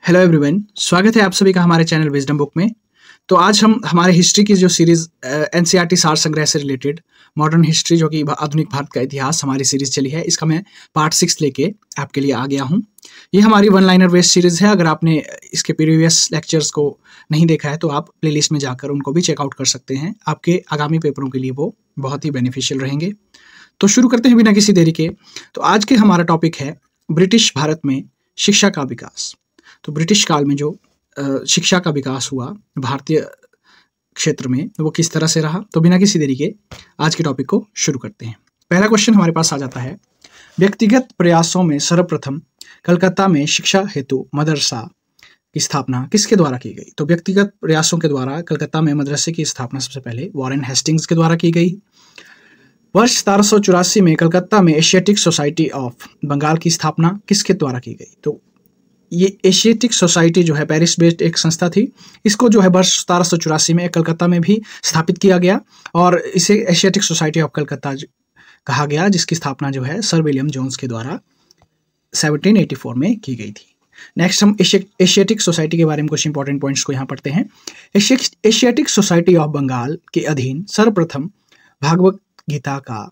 Hello everyone, स्वागत है आप सभी का हमारे चैनल विजडम बुक में। तो आज हम हमारे हिस्ट्री की जो सीरीज एनसीईआरटी सार संग्रह से रिलेटेड मॉडर्न हिस्ट्री जो कि आधुनिक भारत का इतिहास हमारी सीरीज चली है, इसका मैं पार्ट 6 लेके आपके लिए आ गया हूँ। ये हमारी वन लाइनर बेस्ड सीरीज है। अगर आपने इसके प्रीवियस लेक्चर्स को नहीं देखा है तो आप प्लेलिस्ट में जाकर उनको भी चेकआउट कर सकते हैं। आपके आगामी पेपरों के लिए वो बहुत ही बेनिफिशियल रहेंगे। तो शुरू करते हैं बिना किसी देरी के। तो आज के हमारा टॉपिक है ब्रिटिश भारत में शिक्षा का विकास। तो ब्रिटिश काल में जो शिक्षा का विकास हुआ भारतीय क्षेत्र में वो किस तरह से रहा। तो बिना किसी देरी के आज के टॉपिक को शुरू करते हैं। पहला क्वेश्चन हमारे पास आ जाता है, व्यक्तिगत प्रयासों में सर्वप्रथम कलकत्ता में शिक्षा हेतु मदरसा की स्थापना किसके द्वारा की गई। तो व्यक्तिगत प्रयासों के द्वारा कलकत्ता में मदरसे की स्थापना सबसे पहले वॉरेन हेस्टिंग्स के द्वारा की गई। वर्ष 1784 में कलकत्ता में एशियाटिक सोसाइटी ऑफ बंगाल की स्थापना किसके द्वारा की गई। तो ये एशियाटिक सोसाइटी जो है पेरिस बेस्ड एक संस्था थी। इसको जो है वर्ष 1784 में कलकत्ता में भी स्थापित किया गया और इसे एशियाटिक सोसाइटी ऑफ कलकत्ता कहा गया, जिसकी स्थापना जो है सर विलियम जोन्स के द्वारा 1784 में की गई थी। नेक्स्ट हम एशियाटिक सोसाइटी के बारे में कुछ इंपॉर्टेंट पॉइंट्स को यहाँ पढ़ते हैं। एशियाटिक सोसाइटी ऑफ बंगाल के अधीन सर्वप्रथम भागवत गीता का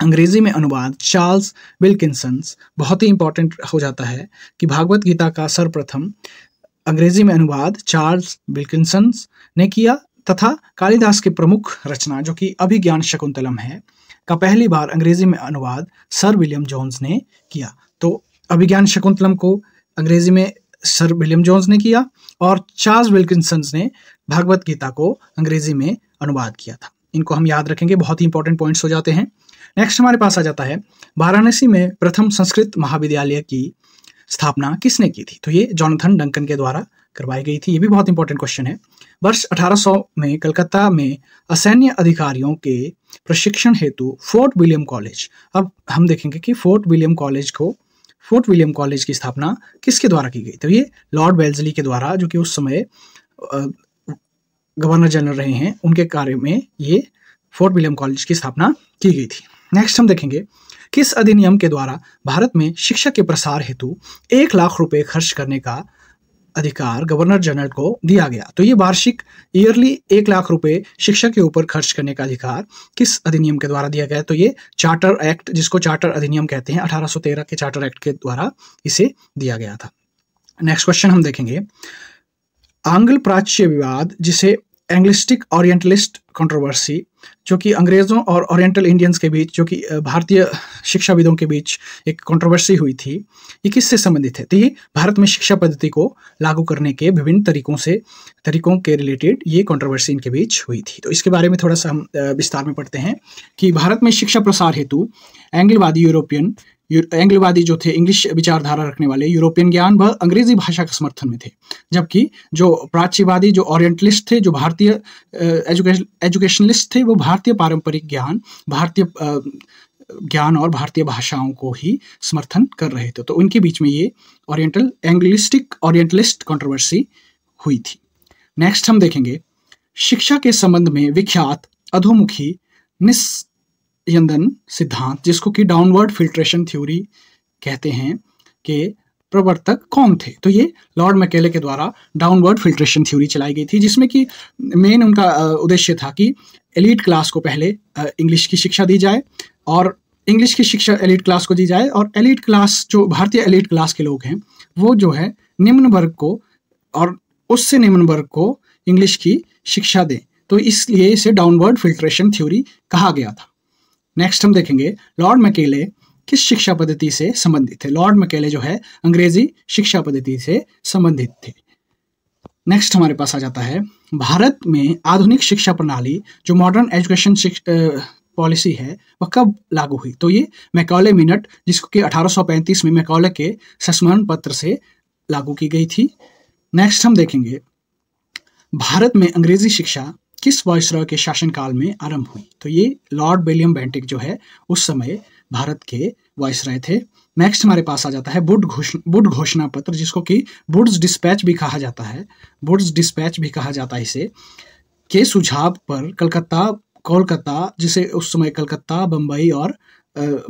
अंग्रेजी में अनुवाद चार्ल्स विल्किंसन्स, बहुत ही इंपॉर्टेंट हो जाता है कि भागवत गीता का सर्वप्रथम अंग्रेजी में अनुवाद चार्ल्स विल्किंसन्स ने किया तथा कालिदास की प्रमुख रचना जो कि अभिज्ञान शकुंतलम है का पहली बार अंग्रेजी में अनुवाद सर विलियम जोन्स ने किया। तो अभिज्ञान शकुंतलम को अंग्रेजी में सर विलियम जोन्स ने किया और चार्ल्स विल्किंसन्स ने भागवत गीता को अंग्रेजी में अनुवाद किया था। इनको हम याद रखेंगे, बहुत ही इंपॉर्टेंट पॉइंट्स हो जाते हैं। नेक्स्ट हमारे पास आ जाता है, वाराणसी में प्रथम संस्कृत महाविद्यालय की स्थापना किसने की थी। तो ये जॉनथन डंकन के द्वारा करवाई गई थी। ये भी बहुत इंपॉर्टेंट क्वेश्चन है। वर्ष 1800 में कलकत्ता में असैन्य अधिकारियों के प्रशिक्षण हेतु फोर्ट विलियम कॉलेज, अब हम देखेंगे कि फोर्ट विलियम कॉलेज की स्थापना किसके द्वारा की गई। तो ये लॉर्ड वेल्जली के द्वारा, जो कि उस समय गवर्नर जनरल रहे हैं, उनके कार्य में ये फोर्ट विलियम कॉलेज की स्थापना की गई थी। नेक्स्ट हम देखेंगे, किस अधिनियम के द्वारा भारत में शिक्षा के प्रसार हेतु 1 लाख रुपए खर्च करने का अधिकार गवर्नर जनरल को दिया गया। तो ये वार्षिक ईयरली 1 लाख रुपए शिक्षा के ऊपर खर्च करने का अधिकार किस अधिनियम के द्वारा दिया गया। तो ये चार्टर एक्ट, जिसको चार्टर अधिनियम कहते हैं, 1813 के चार्टर एक्ट के द्वारा इसे दिया गया था। नेक्स्ट क्वेश्चन हम देखेंगे, आंग्ल प्राच्य विवाद, जिसे एंग्लिस्टिक ओरिएंटलिस्ट कंट्रोवर्सी, जो कि अंग्रेज़ों और ओरिएंटल इंडियंस के बीच, जो कि भारतीय शिक्षाविदों के बीच एक कंट्रोवर्सी हुई थी, ये किससे संबंधित है। तो ये भारत में शिक्षा पद्धति को लागू करने के विभिन्न तरीकों के रिलेटेड ये कंट्रोवर्सी इनके बीच हुई थी। तो इसके बारे में थोड़ा सा हम विस्तार में पढ़ते हैं कि भारत में शिक्षा प्रसार हेतु एंग्लवादी जो थे, इंग्लिश विचारधारा रखने वाले, यूरोपियन ज्ञान व अंग्रेजी भाषा के समर्थन में थे, जबकि जो प्राच्यवादी, जो ओरिएंटलिस्ट थे, जो भारतीय एजुकेशनलिस्ट थे, वो भारतीय पारंपरिक ज्ञान और भारतीय भाषाओं को ही समर्थन कर रहे थे। तो उनके बीच में ये ओरिएंटलिस्ट कंट्रोवर्सी हुई थी। नेक्स्ट हम देखेंगे, शिक्षा के संबंध में विख्यात अधोमुखी यंदन सिद्धांत, जिसको कि डाउनवर्ड फिल्ट्रेशन थ्योरी कहते हैं, के प्रवर्तक कौन थे। तो ये लॉर्ड मैकेले के द्वारा डाउनवर्ड फिल्ट्रेशन थ्योरी चलाई गई थी, जिसमें कि मेन उनका उद्देश्य था कि एलीट क्लास को पहले इंग्लिश की शिक्षा दी जाए और इंग्लिश की शिक्षा एलीट क्लास को दी जाए, और एलीट क्लास, जो भारतीय एलीट क्लास के लोग हैं, वो जो है निम्न वर्ग को और उससे निम्न वर्ग को इंग्लिश की शिक्षा दें। तो इसलिए इसे डाउनवर्ड फिल्ट्रेशन थ्योरी कहा गया था। नेक्स्ट हम देखेंगे, लॉर्ड मैकेले किस शिक्षा पद्धति से संबंधित थे। लॉर्ड मैकेले जो है अंग्रेजी शिक्षा पद्धति से संबंधित थे। नेक्स्ट हमारे पास आ जाता है, भारत में आधुनिक शिक्षा प्रणाली, जो मॉडर्न एजुकेशन पॉलिसी है, वह कब लागू हुई। तो ये मैकॉले मिनट, जिसको कि 1835 में मैकॉले के संस्मरण पत्र से लागू की गई थी। नेक्स्ट हम देखेंगे, भारत में अंग्रेजी शिक्षा किस वायसरॉय के शासनकाल में आरंभ हुई। तो ये लॉर्ड विलियम बेंटिक जो है उस समय भारत के वायसरॉय थे। नेक्स्ट हमारे पास आ जाता है वुड घोषणा पत्र, जिसको कि वुड्स डिस्पैच भी कहा जाता है इसे, के सुझाव पर कोलकाता, जिसे उस समय कलकत्ता, बम्बई और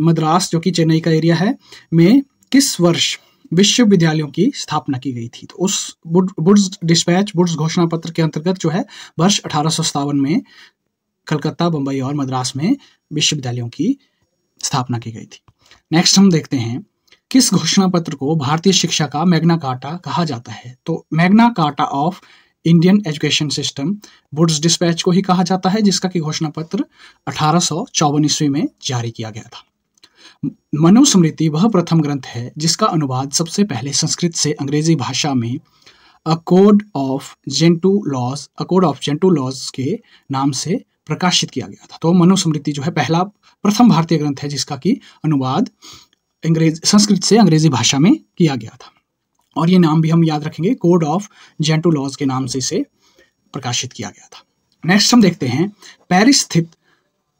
मद्रास, जो कि चेन्नई का एरिया है, में किस वर्ष विश्वविद्यालयों की स्थापना की गई थी। तो उस वुड्स डिस्पैच, वुड्स घोषणा पत्र के अंतर्गत जो है वर्ष 1857 में कलकत्ता, बंबई और मद्रास में विश्वविद्यालयों की स्थापना की गई थी। नेक्स्ट हम देखते हैं किस घोषणा पत्र को भारतीय शिक्षा का मैग्ना कार्टा कहा जाता है। तो Magna Carta of Indian education system Wood's Despatch को ही कहा जाता है, जिसका कि घोषणा पत्र 1854 ईस्वी में जारी किया गया था। मनुस्मृति वह प्रथम ग्रंथ है जिसका अनुवाद सबसे पहले संस्कृत से अंग्रेजी भाषा में a code of Gentoo laws के नाम से प्रकाशित किया गया था। तो मनुस्मृति जो है प्रथम भारतीय ग्रंथ है जिसका कि अनुवाद संस्कृत से अंग्रेजी भाषा में किया गया था, और ये नाम भी हम याद रखेंगे, कोड ऑफ जेंटू लॉज के नाम से इसे प्रकाशित किया गया था। नेक्स्ट हम देखते हैं पेरिस स्थित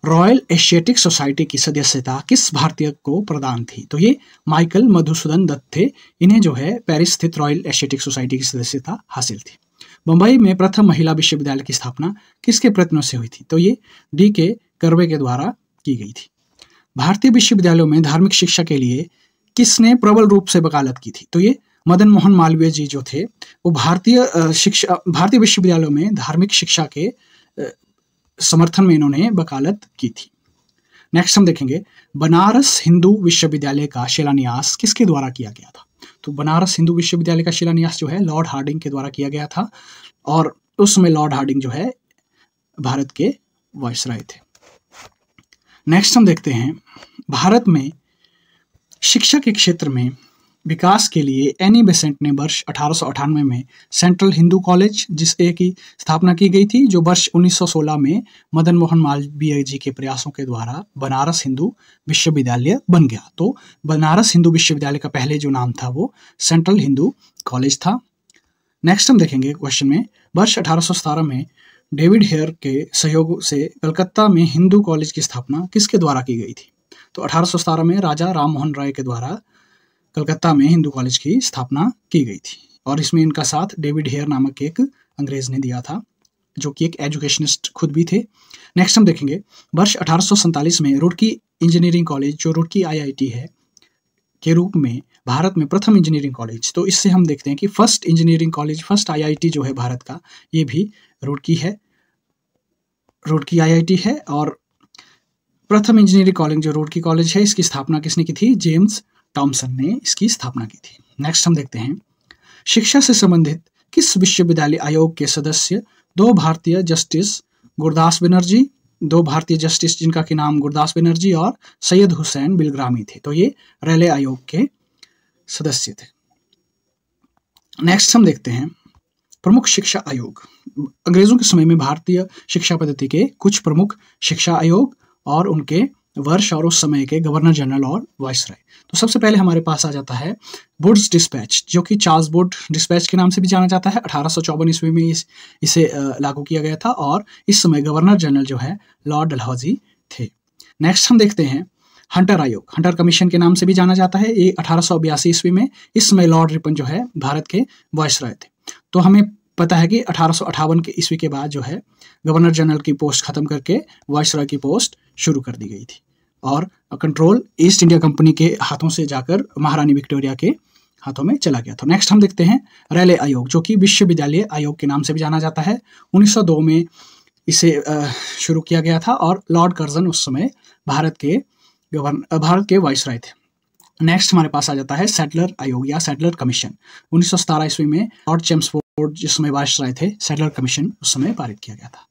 रॉयल एशियाटिक सोसाइटी की सदस्यता किस भारतीय को प्रदान थी। तो ये माइकल मधुसूदन दत्त थे, इन्हें जो है पेरिस स्थित रॉयल एशियाटिक सोसाइटी की सदस्यता हासिल थी। बंबई में प्रथम महिला विश्वविद्यालय की स्थापना किसके प्रयत्नों से हुई थी। तो ये D.K. कर्वे के द्वारा की गई थी। भारतीय विश्वविद्यालयों में धार्मिक शिक्षा के लिए किसने प्रबल रूप से वकालत की थी। तो ये मदन मोहन मालवीय जी जो थे वो भारतीय विश्वविद्यालयों में धार्मिक शिक्षा के समर्थन में इन्होंने वकालत की थी। नेक्स्ट हम देखेंगे बनारस हिंदू विश्वविद्यालय का शिलान्यास किसके द्वारा किया गया था। तो बनारस हिंदू विश्वविद्यालय का शिलान्यास जो है लॉर्ड हार्डिंग के द्वारा किया गया था, और उस समय लॉर्ड हार्डिंग जो है भारत के वायसराय थे। नेक्स्ट हम देखते हैं भारत में शिक्षा के क्षेत्र में विकास के लिए एनी बेसेंट ने वर्ष 1898 में सेंट्रल हिंदू कॉलेज जिसकी की स्थापना की गई थी, जो वर्ष 1916 में मदन मोहन मालवीय जी के प्रयासों के द्वारा बनारस हिंदू विश्वविद्यालय बन गया। तो बनारस हिंदू विश्वविद्यालय का पहले जो नाम था वो सेंट्रल हिंदू कॉलेज था। नेक्स्ट हम देखेंगे क्वेश्चन में वर्ष 1817 में डेविड हेयर के सहयोग से कलकत्ता में हिंदू कॉलेज की स्थापना किसके द्वारा की गई थी। तो 1817 में राजा राम मोहन राय के द्वारा कलकत्ता में हिंदू कॉलेज की स्थापना की गई थी, और इसमें इनका साथ डेविड हेयर नामक एक अंग्रेज ने दिया था जो कि एक एजुकेशनिस्ट खुद भी थे। नेक्स्ट हम देखेंगे वर्ष 1847 में रुड़की इंजीनियरिंग कॉलेज जो रुड़की IIT है के रूप में भारत में प्रथम इंजीनियरिंग कॉलेज, तो इससे हम देखते हैं कि first engineering college, first IIT जो है भारत का, ये भी रुड़की IIT है, और प्रथम इंजीनियरिंग कॉलेज जो रुड़की कॉलेज है इसकी स्थापना किसने की थी, जेम्स टॉमसन ने इसकी स्थापना की थी। नेक्स्ट हम देखते हैं शिक्षा से संबंधित किस विश्वविद्यालय आयोग के सदस्य दो भारतीय जस्टिस जिनका के नाम गुरदास बनर्जी और सैयद हुसैन बिलग्रामी थे। तो ये रेले आयोग के सदस्य थे। नेक्स्ट हम देखते हैं प्रमुख शिक्षा आयोग। अंग्रेजों के समय में भारतीय शिक्षा पद्धति के कुछ प्रमुख शिक्षा आयोग और उनके वर्ष और उस समय के गवर्नर जनरल और वायसराय। तो सबसे पहले हमारे पास आ जाता है वुड्स डिस्पैच, जो कि चार्ल्स वुड डिस्पैच के नाम से भी जाना जाता है। 1854 ईस्वी में इसे लागू किया गया था, और इस समय गवर्नर जनरल जो है लॉर्ड डलहौजी थे। नेक्स्ट हम देखते हैं हंटर आयोग, हंटर कमीशन के नाम से भी जाना जाता है। ये 1882 ईस्वी में, इस समय लॉर्ड रिपन जो है भारत के वायसराय थे। तो हमें पता है कि 1858 के ईस्वी के बाद जो है गवर्नर जनरल की पोस्ट खत्म करके वायसराय की पोस्ट शुरू कर दी गई थी, और कंट्रोल ईस्ट इंडिया कंपनी के हाथों से जाकर महारानी विक्टोरिया के हाथों में चला गया था। नेक्स्ट हम देखते हैं रेले आयोग, जो कि विश्वविद्यालय आयोग के नाम से भी जाना जाता है। 1902 में इसे शुरू किया गया था, और लॉर्ड कर्जन उस समय भारत के वायसराय थे। नेक्स्ट हमारे पास आ जाता है सेटलर आयोग या सेटलर कमीशन। 1917 ईस्वी में लॉर्ड चेम्सफोर्ड जिस समय वायसराय थे, सेटलर कमीशन उस समय पारित किया गया था।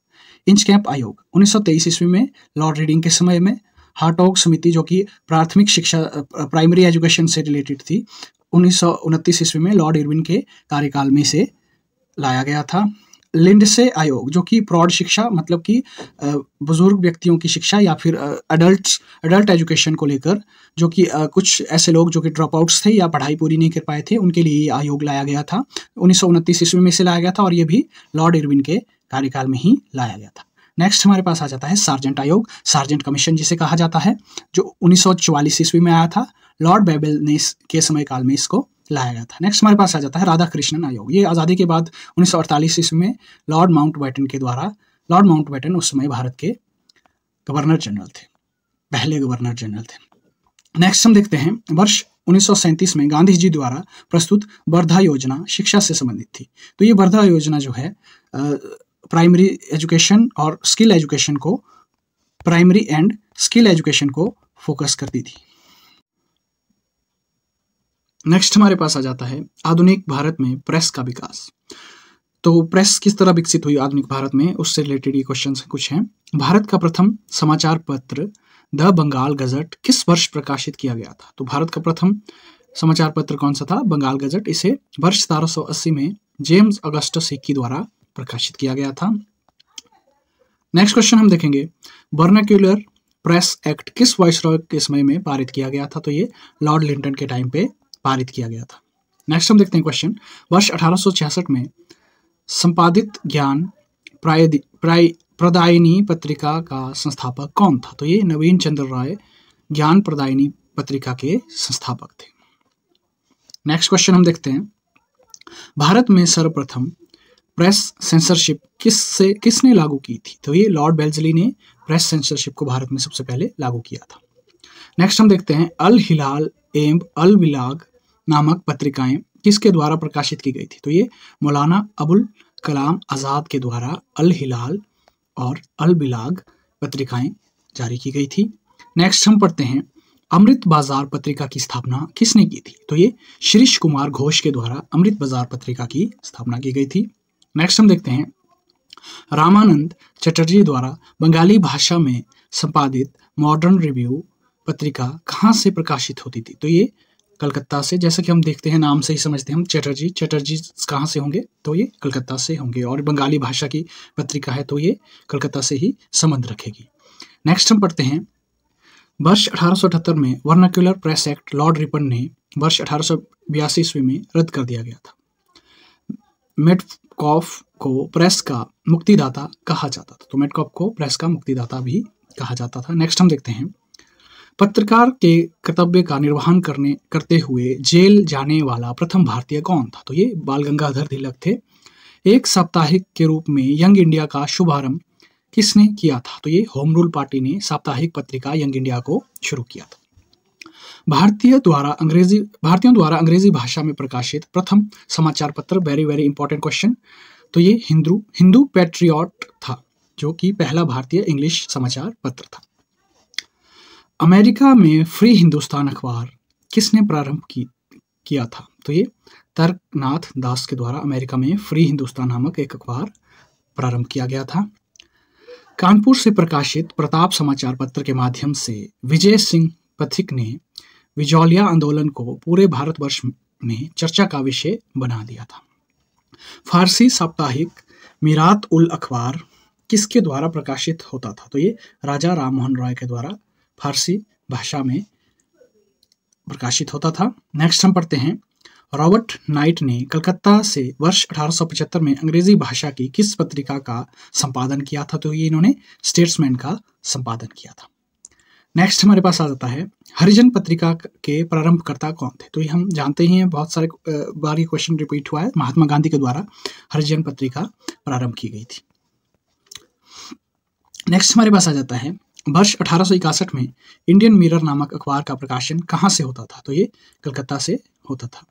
इंचकैम्प आयोग 1923 ईस्वी में लॉर्ड रीडिंग के समय में। हार्टोग समिति, जो कि प्राथमिक शिक्षा प्राइमरी एजुकेशन से रिलेटेड थी, 1929 ईस्वी में लॉर्ड इरविन के कार्यकाल में इसे लाया गया था। लिंडसे आयोग, जो कि प्रौढ़ शिक्षा मतलब कि बुजुर्ग व्यक्तियों की शिक्षा या फिर अडल्ट एजुकेशन को लेकर, जो कि कुछ ऐसे लोग जो कि ड्रॉप आउट्स थे या पढ़ाई पूरी नहीं कर पाए थे, उनके लिए ये आयोग लाया गया था। 1929 ईस्वी में इसे लाया गया था, और ये भी लॉर्ड इरविन के कार्यकाल में ही लाया गया था। नेक्स्ट हमारे पास आ जाता है सार्जेंट आयोग, सार्जेंट कमीशन जिसे कहा जाता है, जो 1944 ईस्वी में आया था। लॉर्ड बेबल ने के समय काल में इसको लाया गया था। नेक्स्ट हमारे पास आ जाता है राधा कृष्णन आयोग। ये आज़ादी के बाद 1948 ईस्वी में लॉर्ड माउंटबेटन के द्वारा, लॉर्ड माउंटबेटन उस समय भारत के गवर्नर जनरल थे, पहले गवर्नर जनरल थे। नेक्स्ट हम देखते हैं वर्ष 1937 में गांधी जी द्वारा प्रस्तुत वर्धा योजना शिक्षा से संबंधित थी। तो ये वर्धा योजना जो है प्राइमरी एजुकेशन और स्किल एजुकेशन को, प्राइमरी एंड स्किल एजुकेशन को फोकस करती थी। नेक्स्ट हमारे पास आ जाता है आधुनिक भारत में प्रेस का विकास। तो प्रेस किस तरह विकसित हुई आधुनिक भारत में, उससे रिलेटेड ये क्वेश्चन कुछ हैं। भारत का प्रथम समाचार पत्र द बंगाल गजट किस वर्ष प्रकाशित किया गया था? तो भारत का प्रथम समाचार पत्र कौन सा था? बंगाल गजट। इसे वर्ष 1780 में जेम्स अगस्टस हिक्की द्वारा प्रकाशित किया गया था। नेक्स्ट क्वेश्चन हम देखेंगे, वर्नाक्यूलर प्रेस एक्ट किस वाइसरॉय के समय में पारित किया गया था? तो ये लॉर्ड लिंटन के टाइम पे पारित किया गया था। नेक्स्ट हम देखते हैं क्वेश्चन, वर्ष 1866 में संपादित ज्ञान प्रदायिनी पत्रिका का संस्थापक कौन था? तो ये नवीन चंद्र राय ज्ञान प्रदायिनी पत्रिका के संस्थापक थे। नेक्स्ट क्वेश्चन हम देखते हैं, भारत में सर्वप्रथम प्रेस सेंसरशिप किसने लागू की थी? तो ये लॉर्ड बेल्जली ने प्रेस सेंसरशिप को भारत में सबसे पहले लागू किया था। नेक्स्ट हम देखते हैं, अल हिलाल एवं अल बिलाग नामक पत्रिकाएं किसके द्वारा प्रकाशित की गई थी? तो ये मौलाना अबुल कलाम आज़ाद के द्वारा अल हिलाल और अल बिलाग पत्रिकाएं जारी की गई थी। नेक्स्ट हम पढ़ते हैं, अमृत बाजार पत्रिका की स्थापना किसने की थी? तो ये शिरीष कुमार घोष के द्वारा अमृत बाजार पत्रिका की स्थापना की गई थी। नेक्स्ट हम देखते हैं, रामानंद चटर्जी द्वारा बंगाली भाषा में संपादित मॉडर्न रिव्यू पत्रिका कहाँ से प्रकाशित होती थी? तो ये कलकत्ता से। जैसा कि हम देखते हैं नाम से ही समझते हैं हम, चटर्जी कहाँ से होंगे? तो ये कलकत्ता से होंगे, और बंगाली भाषा की पत्रिका है तो ये कलकत्ता से ही संबंध रखेगी। नेक्स्ट हम पढ़ते हैं, वर्ष 1878 में vernacular press act Lord Ripon ने वर्ष 1882 ईस्वी में रद्द कर दिया गया था। मेटकॉफ को प्रेस का मुक्तिदाता कहा जाता था। तो मेटकॉफ को प्रेस का मुक्तिदाता भी कहा जाता था। नेक्स्ट हम देखते हैं, पत्रकार के कर्तव्य का निर्वहन करते हुए जेल जाने वाला प्रथम भारतीय कौन था? तो ये बाल गंगाधर तिलक थे। एक साप्ताहिक के रूप में यंग इंडिया का शुभारंभ किसने किया था? तो ये होम रूल पार्टी ने साप्ताहिक पत्रिका यंग इंडिया को शुरू किया था। भारतीयों द्वारा अंग्रेजी भाषा में प्रकाशित प्रथम समाचार पत्र, वेरी वेरी इंपॉर्टेंट क्वेश्चन, तो ये हिंदू पैट्रियट था, जो कि पहला भारतीय इंग्लिश समाचार पत्र था। अमेरिका में फ्री हिंदुस्तान अखबार किसने प्रारंभ किया था? तो ये तर्कनाथ दास के द्वारा अमेरिका में फ्री हिंदुस्तान नामक एक अखबार प्रारंभ किया गया था। कानपुर से प्रकाशित प्रताप समाचार पत्र के माध्यम से विजय सिंह पथिक ने विजौलिया आंदोलन को पूरे भारतवर्ष में चर्चा का विषय बना दिया था। फारसी साप्ताहिक मीरात उल अखबार किसके द्वारा प्रकाशित होता था? तो ये राजा राम मोहन रॉय के द्वारा फारसी भाषा में प्रकाशित होता था। नेक्स्ट हम पढ़ते हैं, रॉबर्ट नाइट ने कलकत्ता से वर्ष 1875 में अंग्रेजी भाषा की किस पत्रिका का संपादन किया था? तो ये इन्होंने स्टेट्समैन का संपादन किया था। नेक्स्ट हमारे पास आ जाता है, हरिजन पत्रिका के प्रारंभकर्ता कौन थे? तो ये हम जानते ही हैं, बहुत सारे बार ये क्वेश्चन रिपीट हुआ है। महात्मा गांधी के द्वारा हरिजन पत्रिका प्रारंभ की गई थी। नेक्स्ट हमारे पास आ जाता है, वर्ष 1861 में इंडियन मिरर नामक अखबार का प्रकाशन कहाँ से होता था? तो ये कलकत्ता से होता था।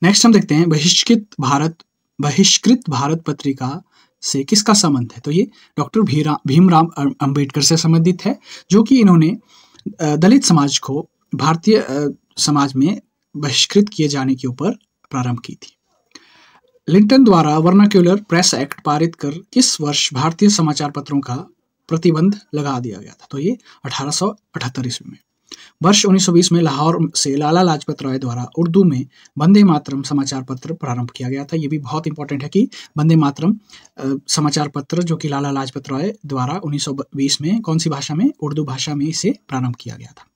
नेक्स्ट हम देखते हैं, बहिष्कृत भारत पत्रिका से किसका संबंध है? तो ये डॉक्टर भीमराव अंबेडकर से संबंधित है, जो कि इन्होंने दलित समाज को भारतीय समाज में बहिष्कृत किए जाने के ऊपर प्रारंभ की थी। लिंटन द्वारा वर्नाक्यूलर प्रेस एक्ट पारित कर किस वर्ष भारतीय समाचार पत्रों का प्रतिबंध लगा दिया गया था? तो ये 1878 ईस्वी में। वर्ष 1920 में लाहौर से लाला लाजपत राय द्वारा उर्दू में वंदे मातरम समाचार पत्र प्रारंभ किया गया था। ये भी बहुत इंपॉर्टेंट है कि वंदे मातरम समाचार पत्र जो कि लाला लाजपत राय द्वारा 1920 में कौन सी भाषा में? उर्दू भाषा में इसे प्रारंभ किया गया था।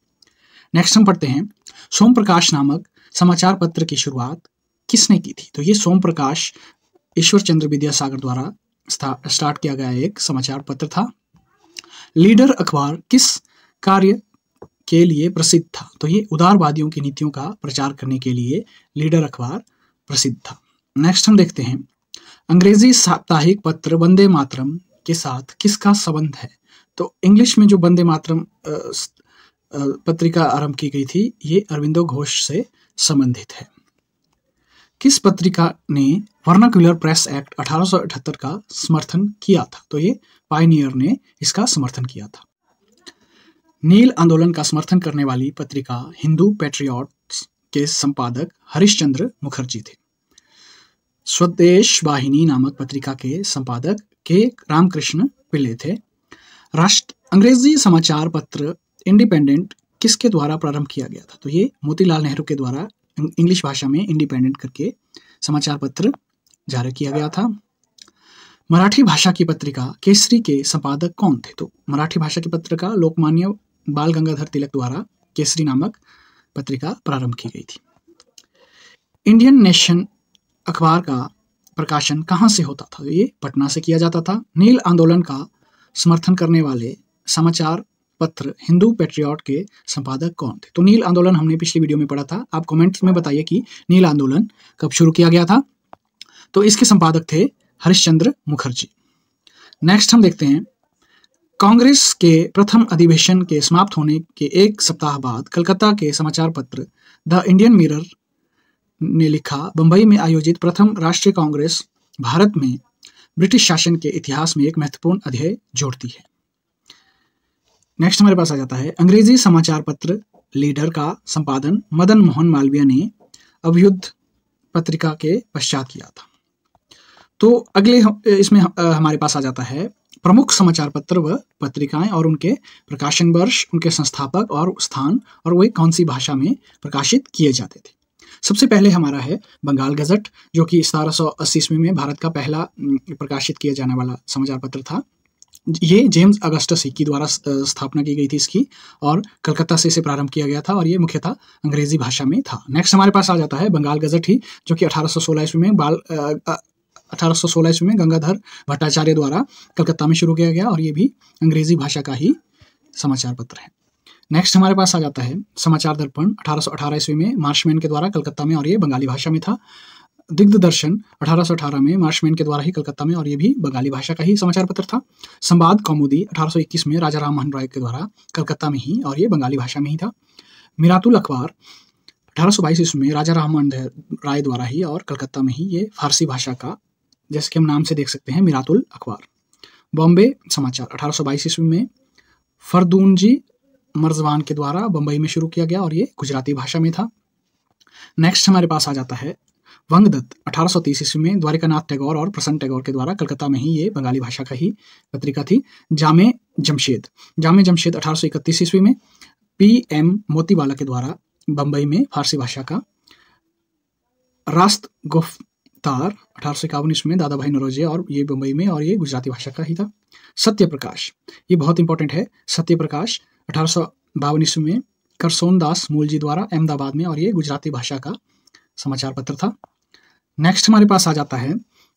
नेक्स्ट हम पढ़ते हैं, सोम प्रकाश नामक समाचार पत्र की शुरुआत किसने की थी? तो ये सोम प्रकाश ईश्वर चंद्र विद्यासागर द्वारा स्टार्ट किया गया एक समाचार पत्र था। लीडर अखबार किस कार्य के लिए प्रसिद्ध था? तो ये उदारवादियों की नीतियों का प्रचार करने के लिए लीडर अखबार प्रसिद्ध था। नेक्स्ट हम देखते हैं, अंग्रेजी साप्ताहिक पत्र वंदे मातरम के साथ किसका संबंध है? तो इंग्लिश में जो वंदे मातरम पत्रिका आरंभ की गई थी, ये अरविंदो घोष से संबंधित है। किस पत्रिका ने वर्नाक्युलर प्रेस एक्ट 1878 का समर्थन किया था? तो ये पायनियर ने इसका समर्थन किया था। नील आंदोलन का समर्थन करने वाली पत्रिका हिंदू पैट्रियट्स के संपादक हरिश्चंद्र मुखर्जी थे। स्वदेश वाहिनी नामक पत्रिका के संपादक के रामकृष्ण पिल्ले थे। अंग्रेजी समाचार पत्र इंडिपेंडेंट किसके द्वारा प्रारंभ किया गया था? तो ये मोतीलाल नेहरू के द्वारा इंग्लिश भाषा में इंडिपेंडेंट करके समाचार पत्र जारी किया गया था। मराठी भाषा की पत्रिका केसरी के संपादक कौन थे? तो मराठी भाषा की पत्रिका लोकमान्य बाल गंगाधर तिलक द्वारा केसरी नामक पत्रिका प्रारंभ की गई थी। इंडियन नेशन अखबार का प्रकाशन कहाँ से होता था? ये पटना से किया जाता था। नील आंदोलन का समर्थन करने वाले समाचार पत्र हिंदू पैट्रियट के संपादक कौन थे? तो नील आंदोलन हमने पिछली वीडियो में पढ़ा था। आप कमेंट्स में बताइए कि नील आंदोलन कब शुरू किया गया था। तो इसके संपादक थे हरिश्चंद्र मुखर्जी। नेक्स्ट हम देखते हैं, कांग्रेस के प्रथम अधिवेशन के समाप्त होने के एक सप्ताह बाद कलकत्ता के समाचार पत्र द इंडियन मिरर ने लिखा, बंबई में आयोजित प्रथम राष्ट्रीय कांग्रेस भारत में ब्रिटिश शासन के इतिहास में एक महत्वपूर्ण अध्याय जोड़ती है। नेक्स्ट हमारे पास आ जाता है, अंग्रेजी समाचार पत्र लीडर का संपादन मदन मोहन मालवीय ने अभ्युदय पत्रिका के पश्चात किया था। तो अगले इसमें हमारे पास आ जाता है प्रमुख समाचार पत्र व पत्रिकाएं और उनके प्रकाशन वर्ष, उनके संस्थापक और स्थान, और वे कौन सी भाषा में प्रकाशित किए जाते थे। सबसे पहले हमारा है बंगाल गजट, जो कि 1780 ईस्वी में भारत का पहला प्रकाशित किया जाने वाला समाचार पत्र था। ये जेम्स अगस्टस हिकी द्वारा स्थापना की गई थी इसकी, और कलकत्ता से इसे प्रारंभ किया गया था, और ये मुख्यतः अंग्रेजी भाषा में था। नेक्स्ट हमारे पास आ जाता है बंगाल गजट ही, जो कि 1816 ईस्वी में गंगाधर भट्टाचार्य द्वारा कलकत्ता में शुरू किया गया, और ये भी अंग्रेजी भाषा का ही समाचार पत्र है। नेक्स्ट हमारे पास आ जाता है समाचार दर्पण 1818 ईस्वी में मार्शमैन के द्वारा कलकत्ता में, और ये बंगाली भाषा में था। दिग्दर्शन 1818 में मार्शमैन के द्वारा ही कलकत्ता में, और ये भी बंगाली भाषा का ही समाचार पत्र था। संवाद कौमुदी 1821 में राजा राम मोहन राय के द्वारा कलकत्ता में ही, और ये बंगाली भाषा में ही था। मिरातुल अखबार 1822 ईस्वी में राजा राम मोहन राय द्वारा ही और कलकत्ता में ही, ये फारसी भाषा का, जैसे कि हम नाम से देख सकते हैं, मिरातुल अखबार। बॉम्बे समाचार 1822 ईस्वी में फरदूनजी मर्जवान के द्वारा बंबई में शुरू किया गया, और ये गुजराती भाषा में था। नेक्स्ट हमारे पास आ जाता है वंगदत्त 1830 ईस्वी में द्वारिकानाथ टैगोर और प्रसन्न टैगोर के द्वारा कलकत्ता में ही, ये बंगाली भाषा का ही पत्रिका थी। जामे जमशेद 1831 ईस्वी में PM मोतीवाला के द्वारा बंबई में फारसी भाषा का। रास्त गुफ्तार 1851 ईस्वी में दादा भाई नौरोजी, और ये बंबई में, और ये गुजराती भाषा का ही था। सत्य प्रकाश, ये बहुत इंपॉर्टेंट है। सत्य प्रकाश 1852 ईस्वी में करसोन दास मूलजी द्वारा अहमदाबाद में, और ये गुजराती भाषा का समाचार पत्र था। नेक्स्ट हमारे पास आ जाता है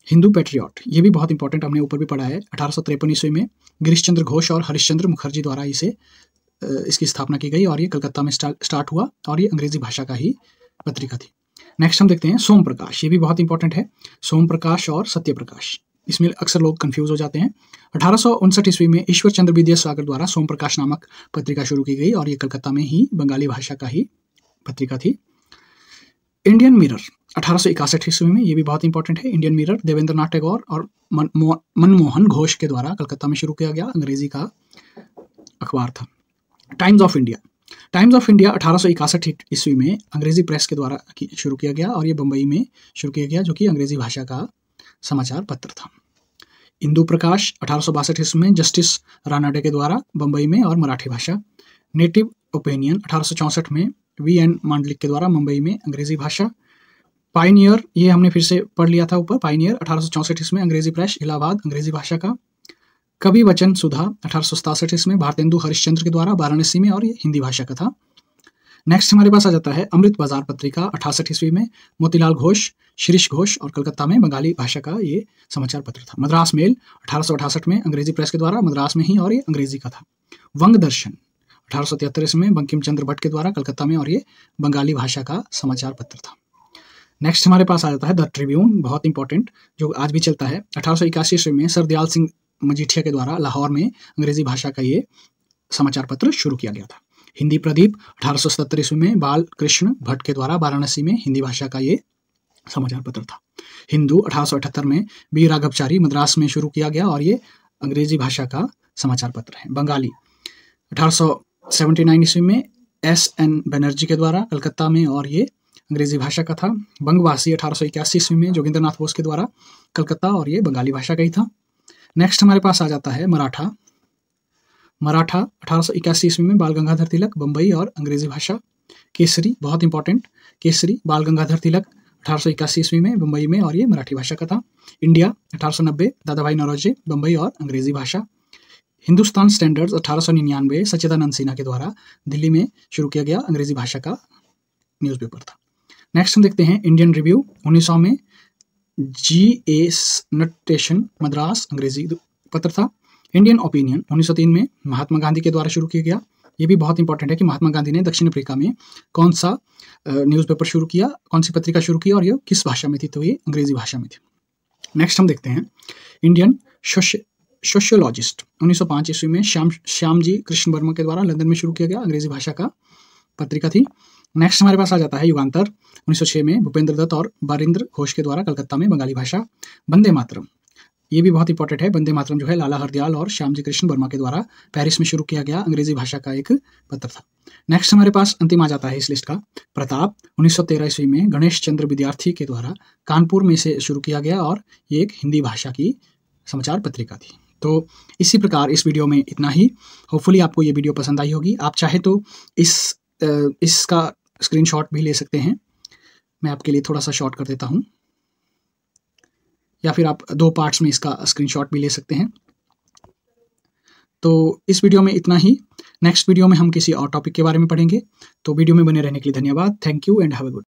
हिंदू पैट्रियट, ये भी बहुत इंपॉर्टेंट, हमने ऊपर भी पढ़ा है। 1853 ईस्वी में गिरीश चंद्र घोष और हरिश्चंद्र मुखर्जी द्वारा इसकी स्थापना की गई, और ये कलकत्ता में स्टार्ट हुआ, और ये अंग्रेजी भाषा का ही पत्रिका थी। नेक्स्ट हम देखते हैं सोम प्रकाश, ये भी बहुत इंपॉर्टेंट है। सोम प्रकाश और सत्य प्रकाश, इसमें अक्सर लोग कंफ्यूज हो जाते हैं। 1859 ईस्वी में ईश्वर चंद्र विद्यासागर द्वारा सोम प्रकाश नामक पत्रिका शुरू की गई, और ये कलकत्ता में ही बंगाली भाषा का ही पत्रिका थी। इंडियन मिरर 1861 ईस्वी में, ये भी बहुत इंपॉर्टेंट है। इंडियन मिरर देवेंद्र नाथ टैगोर और मनमोहन घोष के द्वारा कलकत्ता में शुरू किया गया अंग्रेजी का अखबार था। टाइम्स ऑफ इंडिया 1861 ईस्वी में अंग्रेजी प्रेस के द्वारा शुरू किया गया, और ये बंबई में शुरू किया गया, जो कि अंग्रेजी भाषा का समाचार पत्र था। इंदु प्रकाश 1862 ईस्वी में जस्टिस रानाडे के द्वारा बंबई में, और मराठी भाषा। नेटिव ओपिनियन 1864 में VN मांडलिक के द्वारा मुंबई में, अंग्रेजी भाषा। पायनियर, ये हमने फिर से पढ़ लिया था ऊपर। पायनियर 1864 ईस्वी में अंग्रेजी प्रेस, इलाहाबाद, अंग्रेजी भाषा का। कवि वचन सुधा 1867 ईस्वी में भारतेंदु हरिश्चंद्र के द्वारा वाराणसी में, और ये हिंदी भाषा का था। नेक्स्ट हमारे पास आ जाता है अमृत बाजार पत्रिका 68 ईस्वी में मोतीलाल घोष, शिरीष घोष, और कलकत्ता में बंगाली भाषा का ये समाचार पत्र था। मद्रास मेल 1868 में अंग्रेजी प्रेस के द्वारा मद्रास में ही, और ये अंग्रेजी का था। वंग दर्शन 1873 ईस्वी में बंकिम चंद्र भट्ट के द्वारा कलकत्ता में, और ये बंगाली भाषा का समाचार पत्र था। नेक्स्ट हमारे पास आ जाता है द ट्रिब्यून, बहुत इंपॉर्टेंट, जो आज भी चलता है। 1881 ईस्वी में सर दयाल सिंह मजीठिया के द्वारा लाहौर में अंग्रेजी भाषा का ये समाचार पत्र शुरू किया गया था। हिंदी प्रदीप 1877 ईस्वी में बाल कृष्ण भट्ट के द्वारा वाराणसी में हिंदी भाषा का ये समाचार पत्र था। हिंदू 1878 में बी राघवचारी मद्रास में शुरू किया गया और ये अंग्रेजी भाषा का समाचार पत्र है। बंगाली 1879 ईस्वी में S.N. बनर्जी के द्वारा कलकत्ता में और ये अंग्रेजी भाषा का था। बंगवासी 1881 ईस्वी में जोगिंद्रनाथ बोस के द्वारा कलकत्ता और ये बंगाली भाषा का ही था। नेक्स्ट हमारे पास आ जाता है मराठा। मराठा 1881 ईस्वी में बाल गंगाधर तिलक बम्बई और अंग्रेजी भाषा। केसरी बहुत इंपॉर्टेंट, केसरी बाल गंगाधर तिलक 1881 ईस्वी में बम्बई में और ये मराठी भाषा का था। इंडिया 1890 दादा भाई नौरोजी बम्बई और अंग्रेजी भाषा। हिंदुस्तान स्टैंडर्ड्स 1899 सच्चिदानंद सिन्हा के द्वारा दिल्ली में शुरू किया गया अंग्रेजी भाषा का न्यूज़पेपर था। नेक्स्ट हम देखते हैं इंडियन रिव्यू 1900 में G.A. नटेशन मद्रास अंग्रेजी पत्र था। इंडियन ओपिनियन 1903 में महात्मा गांधी के द्वारा शुरू किया गया। ये भी बहुत इंपॉर्टेंट है कि महात्मा गांधी ने दक्षिण अफ्रीका में कौन सा न्यूज़पेपर शुरू किया, कौन सी पत्रिका शुरू की और ये किस भाषा में थी, तो ये अंग्रेजी भाषा में थी। नेक्स्ट हम देखते हैं इंडियन सोशियोलॉजिस्ट 1905 ईस्वी में श्यामजी कृष्ण वर्मा के द्वारा लंदन में शुरू किया गया अंग्रेजी भाषा का पत्रिका थी। नेक्स्ट हमारे पास आ जाता है युगांतर 1906 में भूपेंद्र दत्त और बारिंद्र घोष के द्वारा कलकत्ता में बंगाली भाषा। वंदे मातरम ये भी बहुत इंपॉर्टेंट है। वंदे मातरम जो है लाला हरदयाल और श्यामजी कृष्ण वर्मा के द्वारा पेरिस में शुरू किया गया अंग्रेजी भाषा का एक पत्र था। नेक्स्ट हमारे पास अंतिम आ जाता है इस लिस्ट का प्रताप 1913 ईस्वी में गणेश चंद्र विद्यार्थी के द्वारा कानपुर में से शुरू किया गया और ये एक हिंदी भाषा की समाचार पत्रिका थी। तो इसी प्रकार इस वीडियो में इतना ही। होपफुली आपको ये वीडियो पसंद आई होगी। आप चाहे तो इसका स्क्रीनशॉट भी ले सकते हैं। मैं आपके लिए थोड़ा सा शॉर्ट कर देता हूँ, या फिर आप 2 पार्ट्स में इसका स्क्रीनशॉट भी ले सकते हैं। तो इस वीडियो में इतना ही। नेक्स्ट वीडियो में हम किसी और टॉपिक के बारे में पढ़ेंगे। तो वीडियो में बने रहने के लिए धन्यवाद। Thank you and have a good.